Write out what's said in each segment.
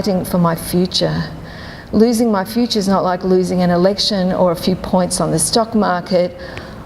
fighting for my future. Losing my future is not like losing an election or a few points on the stock market.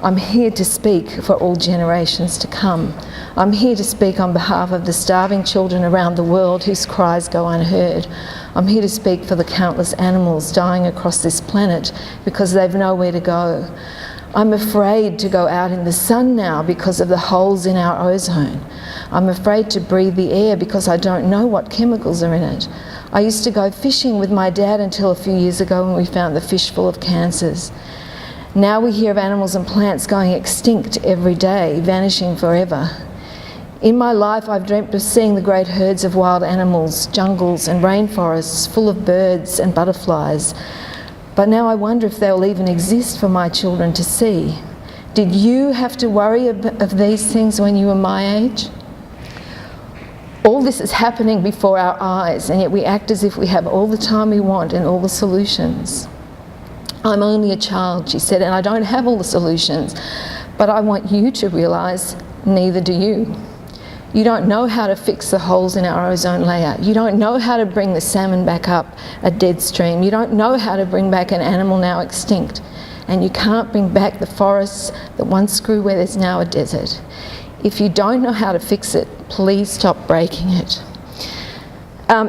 I'm here to speak for all generations to come. I'm here to speak on behalf of the starving children around the world whose cries go unheard. I'm here to speak for the countless animals dying across this planet because they've nowhere to go. I'm afraid to go out in the sun now because of the holes in our ozone. I'm afraid to breathe the air because I don't know what chemicals are in it. I used to go fishing with my dad until a few years ago when we found the fish full of cancers. Now we hear of animals and plants going extinct every day, vanishing forever. In my life, I've dreamt of seeing the great herds of wild animals, jungles and rainforests full of birds and butterflies. But now I wonder if they'll even exist for my children to see. Did you have to worry of these things when you were my age? All this is happening before our eyes, and yet we act as if we have all the time we want and all the solutions. I'm only a child, she said, and I don't have all the solutions, but I want you to realise neither do you. You don't know how to fix the holes in our ozone layer. You don't know how to bring the salmon back up a dead stream. You don't know how to bring back an animal now extinct. And you can't bring back the forests that once grew where there's now a desert. If you don't know how to fix it, please stop breaking it.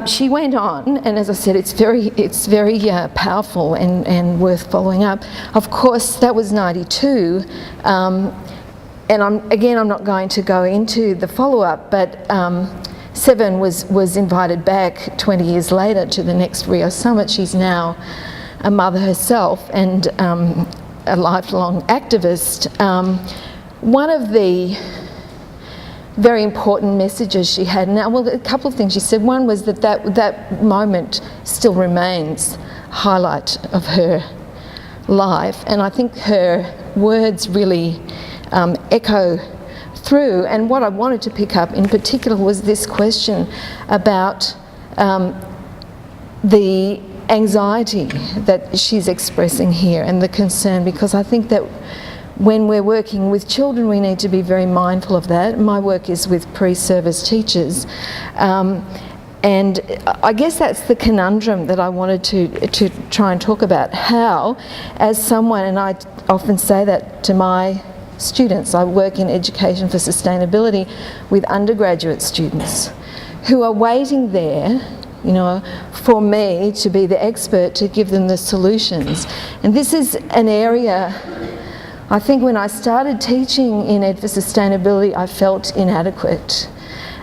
She went on, and as I said, it's very powerful and worth following up. Of course, that was 92, and I'm not going to go into the follow-up, but Seven was invited back 20 years later to the next Rio Summit. She's now a mother herself and a lifelong activist. One of the very important messages she had. Now, well, a couple of things she said. One was that moment still remains a highlight of her life, and I think her words really echo through. And what I wanted to pick up in particular was this question about the anxiety that she's expressing here and the concern, because I think that when we're working with children, we need to be very mindful of that. My work is with pre-service teachers. And I guess that's the conundrum that I wanted to try and talk about. How, as someone, and I often say that to my students, I work in education for sustainability with undergraduate students who are waiting there, you know, for me to be the expert to give them the solutions. And this is an area, I think when I started teaching in Ed for Sustainability, I felt inadequate.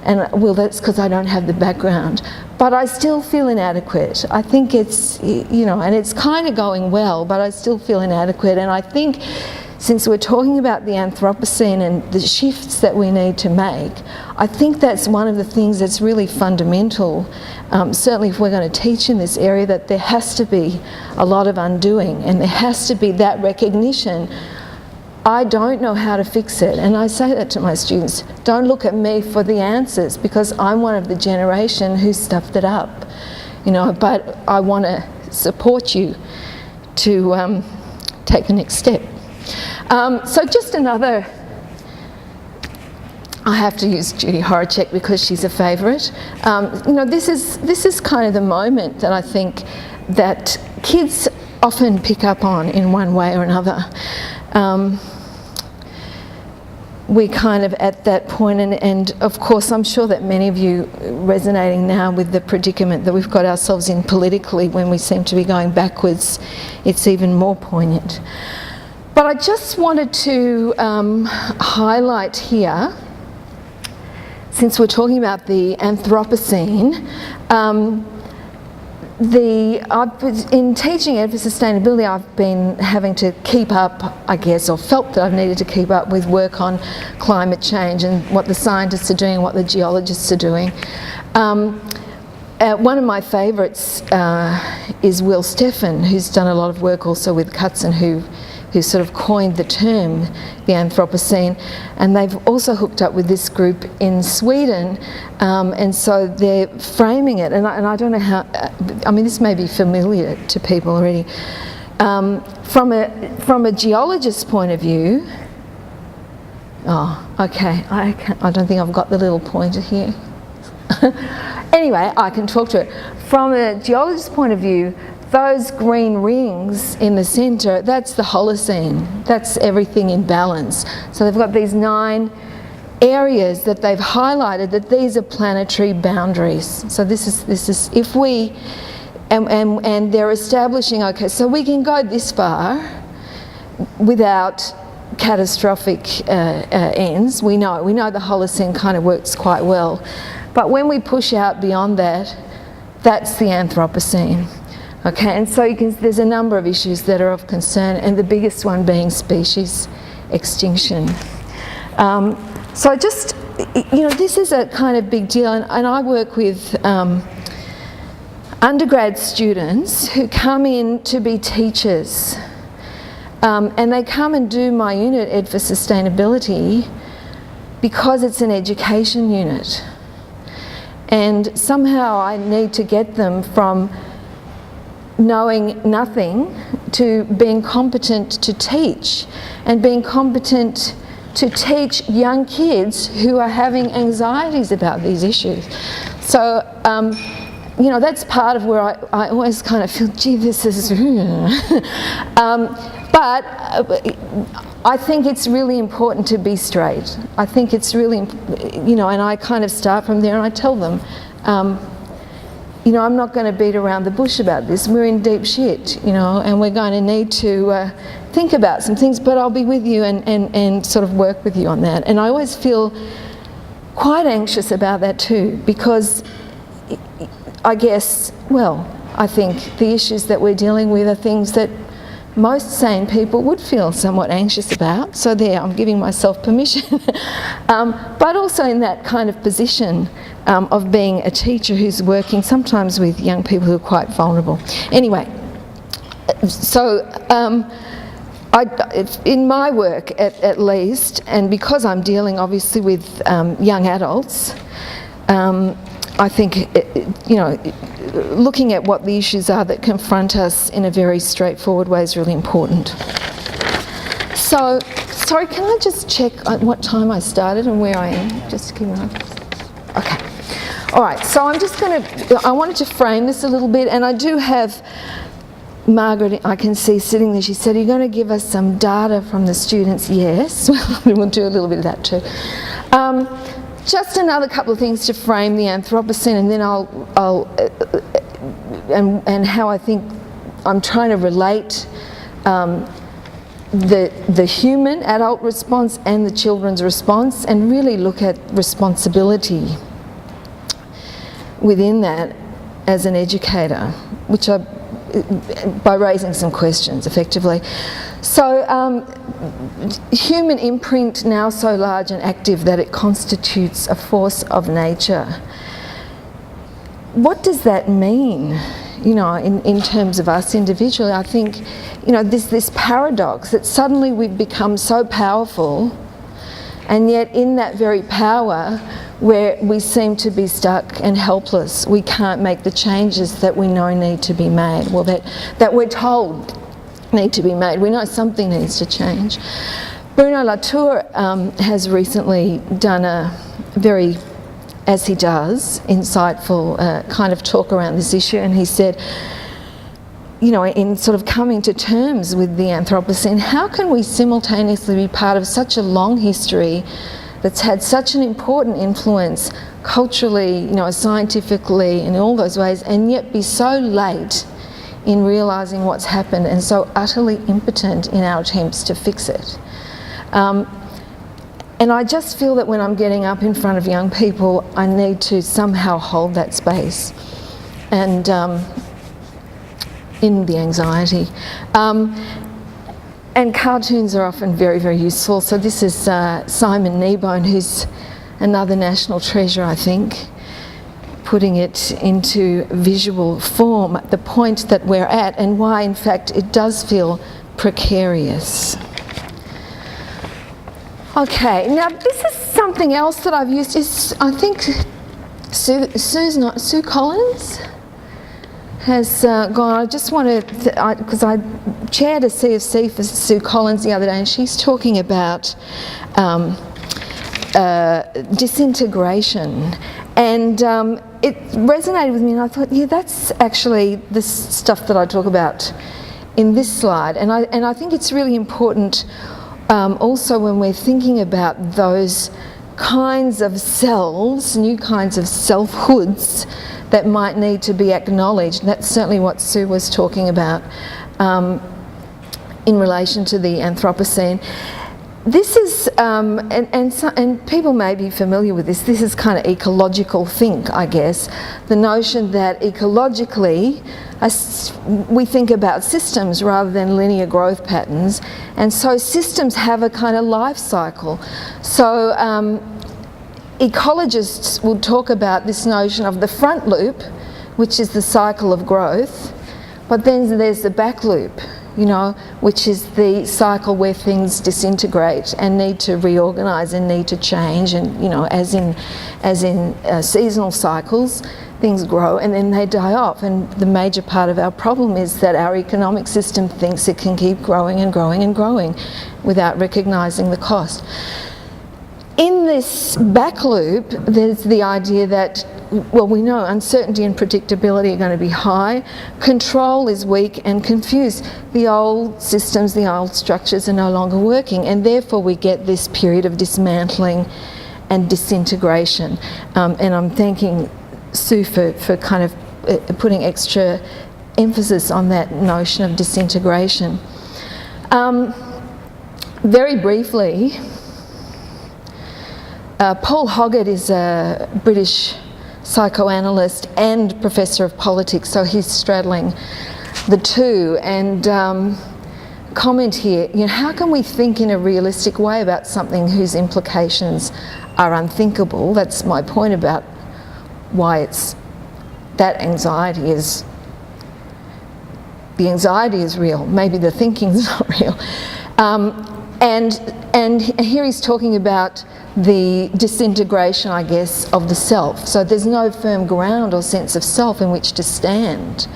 And well, that's because I don't have the background. But I still feel inadequate. I think it's, you know, and it's kind of going well, but I still feel inadequate. And I think since we're talking about the Anthropocene and the shifts that we need to make, I think that's one of the things that's really fundamental, certainly if we're going to teach in this area, that there has to be a lot of undoing, and there has to be that recognition. I don't know how to fix it, and I say that to my students. Don't look at me for the answers, because I'm one of the generation who stuffed it up, you know, but I want to support you to take the next step. So just another, I have to use Judy Horacek because she's a favourite. You know, this is kind of the moment that I think that kids often pick up on in one way or another. We're kind of at that point, and of course I'm sure that many of you resonating now with the predicament that we've got ourselves in politically when we seem to be going backwards. It's even more poignant. But I just wanted to highlight here, since we're talking about the Anthropocene, in teaching Ed for Sustainability, I've been having to keep up, I guess, or felt that I've needed to keep up with work on climate change and what the scientists are doing, what the geologists are doing. One of my favourites is Will Steffen, who's done a lot of work also with Cutzon, who sort of coined the term, the Anthropocene, and they've also hooked up with this group in Sweden, and so they're framing it, and I don't know how, I mean, this may be familiar to people already. From a geologist's point of view, oh, okay, I don't think I've got the little pointer here. anyway, I can talk to it. From a geologist's point of view, those green rings in the centre, that's the Holocene. That's everything in balance. So they've got these 9 areas that they've highlighted that these are planetary boundaries. So this is if we, and they're establishing, okay, so we can go this far without catastrophic ends. We know the Holocene kind of works quite well. But when we push out beyond that, that's the Anthropocene. Okay, and so there's a number of issues that are of concern, and the biggest one being species extinction. So just, this is a kind of big deal, and I work with undergrad students who come in to be teachers, and they come and do my unit, Ed for Sustainability, because it's an education unit. And somehow I need to get them from knowing nothing to being competent to teach, and being competent to teach young kids who are having anxieties about these issues. So, that's part of where I always kind of feel, gee, this is... but I think it's really important to be straight. I think it's really, and I kind of start from there and I tell them, I'm not going to beat around the bush about this. We're in deep shit, and we're going to need to think about some things, but I'll be with you and sort of work with you on that. And I always feel quite anxious about that too, because I think the issues that we're dealing with are things that most sane people would feel somewhat anxious about. So there, I'm giving myself permission. But also in that kind of position of being a teacher who's working sometimes with young people who are quite vulnerable. Anyway, so in my work at least, and because I'm dealing obviously with young adults, I think, looking at what the issues are that confront us in a very straightforward way is really important. So, sorry, can I just check what time I started and where I am? Just to keep an eye. Okay. All right, so I wanted to frame this a little bit, and I do have Margaret, I can see sitting there. She said, are you going to give us some data from the students? Yes, we'll do a little bit of that too. Just another couple of things to frame the Anthropocene, and then and how I think I'm trying to relate the human adult response and the children's response, and really look at responsibility within that as an educator, which by raising some questions effectively. So human imprint now so large and active that it constitutes a force of nature. What does that mean, in terms of us individually? I think, this paradox that suddenly we've become so powerful, and yet in that very power where we seem to be stuck and helpless, we can't make the changes that we know need to be made, well, that we're told need to be made. We know something needs to change. Bruno Latour has recently done a very, as he does, insightful kind of talk around this issue, and he said, in sort of coming to terms with the Anthropocene, how can we simultaneously be part of such a long history that's had such an important influence culturally, scientifically, in all those ways, and yet be so late in realising what's happened and so utterly impotent in our attempts to fix it. And I just feel that when I'm getting up in front of young people, I need to somehow hold that space and in the anxiety. And cartoons are often very, very useful. So this is Simon Kneebone, who's another national treasure, I think, putting it into visual form at the point that we're at, and why, in fact, it does feel precarious. Okay, now this is something else that I've used. Is I think Sue Collins has gone. I just wanted to, because I chaired a CFC for Sue Collins the other day, and she's talking about disintegration, and it resonated with me, and I thought, yeah, that's actually the stuff that I talk about in this slide. And I think it's really important also when we're thinking about those kinds of selves, new kinds of selfhoods that might need to be acknowledged. That's certainly what Sue was talking about in relation to the Anthropocene. This is, and people may be familiar with this is kind of ecological think, I guess. The notion that ecologically, we think about systems rather than linear growth patterns, and so systems have a kind of life cycle. So ecologists will talk about this notion of the front loop, which is the cycle of growth, but then there's the back loop, you know, which is the cycle where things disintegrate and need to reorganise and need to change, and you know, as in seasonal cycles, things grow and then they die off. And the major part of our problem is that our economic system thinks it can keep growing and growing and growing without recognising the cost. In this back loop, there's the idea that, well, we know uncertainty and predictability are going to be high, control is weak and confused. The old systems, the old structures are no longer working, and therefore we get this period of dismantling and disintegration. And I'm thanking Sue for kind of putting extra emphasis on that notion of disintegration. Very briefly, Paul Hoggart is a British psychoanalyst and professor of politics, so he's straddling the two. And comment here, you know, how can we think in a realistic way about something whose implications are unthinkable? That's my point about why it's that anxiety is, the anxiety is real, maybe the thinking's not real. And here he's talking about the disintegration, I guess, of the self. So there's no firm ground or sense of self in which to stand.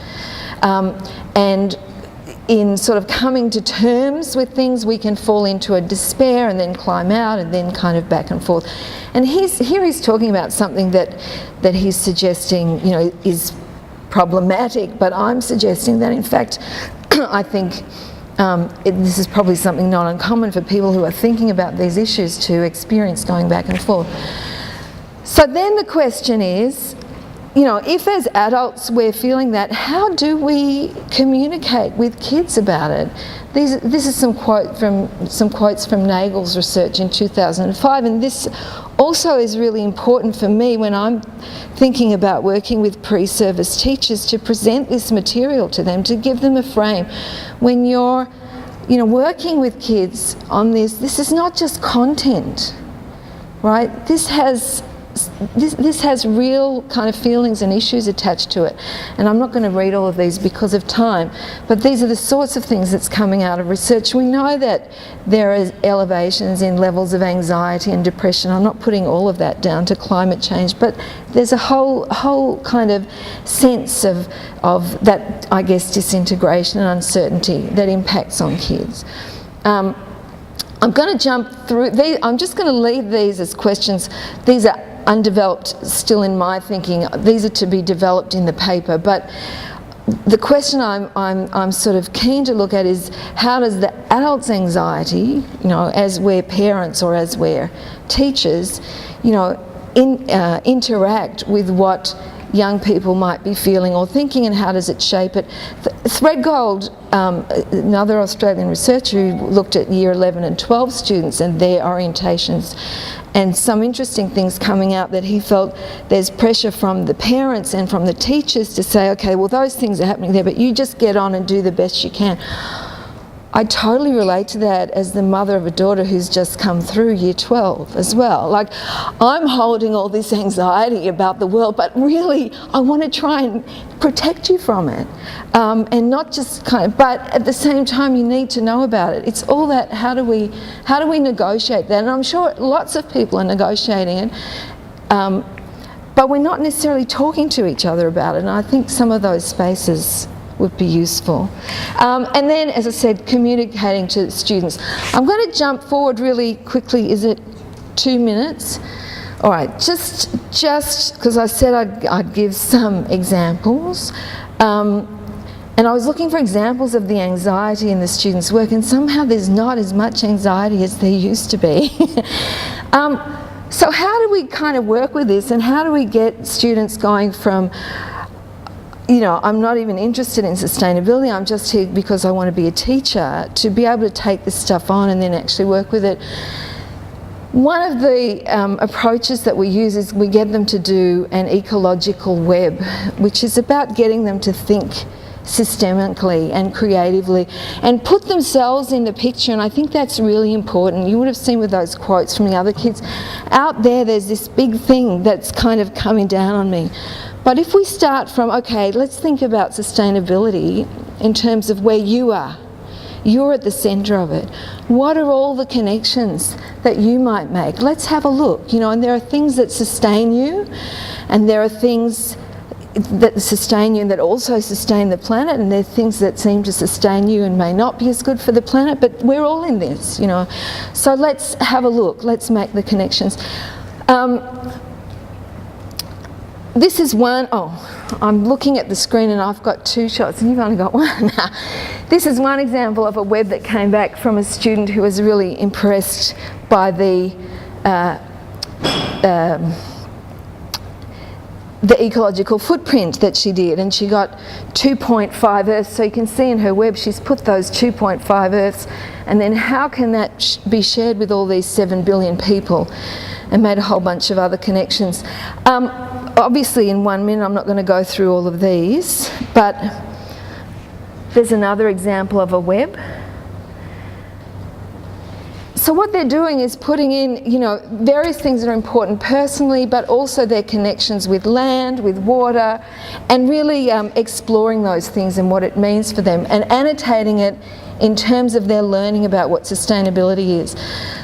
And in sort of coming to terms with things, we can fall into a despair and then climb out and then kind of back and forth. And here he's talking about something that he's suggesting, you know, is problematic, but I'm suggesting that in fact I think this is probably something not uncommon for people who are thinking about these issues to experience going back and forth. So then the question is, you know, if as adults we're feeling that, how do we communicate with kids about it? This is some quotes from Nagel's research in 2005, and this also is really important for me when I'm thinking about working with pre-service teachers, to present this material to them, to give them a frame. When you're, you know, working with kids on this is not just content, right? This has real kind of feelings and issues attached to it. And I'm not going to read all of these because of time, but these are the sorts of things that's coming out of research. We know that there are elevations in levels of anxiety and depression. I'm not putting all of that down to climate change, but there's a whole kind of sense of that, I guess, disintegration and uncertainty that impacts on kids. I'm going to jump through these. I'm just going to leave these as questions. These are undeveloped still in my thinking. These are to be developed in the paper, but the question I'm sort of keen to look at is, how does the adult's anxiety, you know, as we're parents or as we're teachers, you know, interact with what young people might be feeling or thinking, and how does it shape it? Threadgold, another Australian researcher who looked at year 11 and 12 students and their orientations, and some interesting things coming out that he felt there's pressure from the parents and from the teachers to say, okay, well, those things are happening there, but you just get on and do the best you can. I totally relate to that as the mother of a daughter who's just come through year 12 as well. Like, I'm holding all this anxiety about the world, but really I want to try and protect you from it. And not just kind of, but at the same time you need to know about it. It's all that, how do we negotiate that? And I'm sure lots of people are negotiating it. But we're not necessarily talking to each other about it. And I think some of those spaces would be useful. And then, as I said, communicating to students. I'm going to jump forward really quickly. Is it 2 minutes? All right, just because I said I'd give some examples, and I was looking for examples of the anxiety in the students' work, and somehow there's not as much anxiety as there used to be. So how do we kind of work with this, and how do we get students going from, you know, I'm not even interested in sustainability, I'm just here because I want to be a teacher, to be able to take this stuff on and then actually work with it? One of the approaches that we use is we get them to do an ecological web, which is about getting them to think systemically and creatively and put themselves in the picture, and I think that's really important. You would have seen with those quotes from the other kids, out there's this big thing that's kind of coming down on me. But if we start from, okay, let's think about sustainability in terms of where you are. You're at the centre of it. What are all the connections that you might make? Let's have a look, you know, and there are things that sustain you, and there are things that sustain you and that also sustain the planet, and there are things that seem to sustain you and may not be as good for the planet, but we're all in this, you know. So let's have a look, let's make the connections. This is one, I'm looking at the screen and I've got two shots and you've only got one. This is one example of a web that came back from a student who was really impressed by the ecological footprint that she did, and she got 2.5 Earths. So you can see in her web she's put those 2.5 Earths, and then how can that be shared with all these 7 billion people, and made a whole bunch of other connections. Obviously in 1 minute I'm not going to go through all of these, but there's another example of a web. So what they're doing is putting in, you know, various things that are important personally, but also their connections with land, with water, and really exploring those things and what it means for them, and annotating it in terms of their learning about what sustainability is.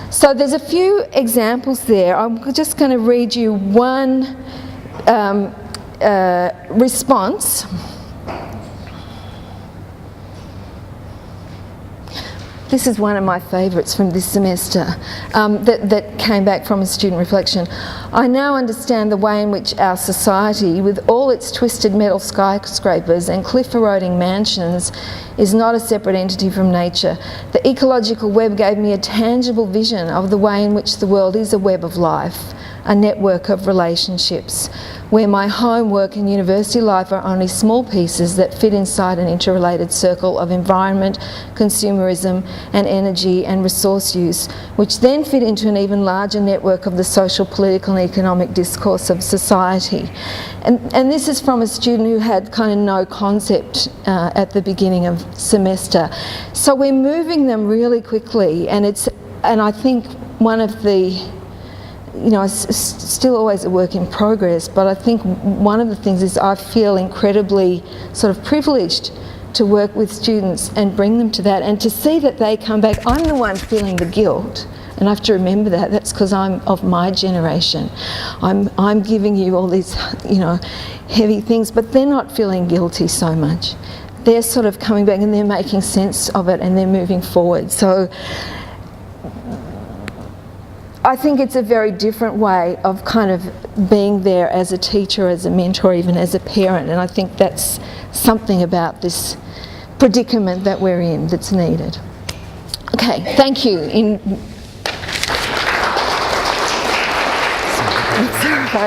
So there's a few examples there. I'm just going to read you one response. This is one of my favourites from this semester that came back from a student reflection. I now understand the way in which our society, with all its twisted metal skyscrapers and cliff-eroding mansions, is not a separate entity from nature. The ecological web gave me a tangible vision of the way in which the world is a web of life, a network of relationships, where my home, work and university life are only small pieces that fit inside an interrelated circle of environment, consumerism and energy and resource use, which then fit into an even larger network of the social, political and economic discourse of society. And this is from a student who had kind of no concept at the beginning of semester. So we're moving them really quickly, and I think one of the, you know, it's still always a work in progress, but I think one of the things is I feel incredibly sort of privileged to work with students and bring them to that, and to see that they come back. I'm the one feeling the guilt, and I have to remember that. That's because I'm of my generation. I'm giving you all these, you know, heavy things, but they're not feeling guilty so much. They're sort of coming back and they're making sense of it and they're moving forward. So I think it's a very different way of kind of being there as a teacher, as a mentor, even as a parent, and I think that's something about this predicament that we're in that's needed. Okay, thank you. Sorry.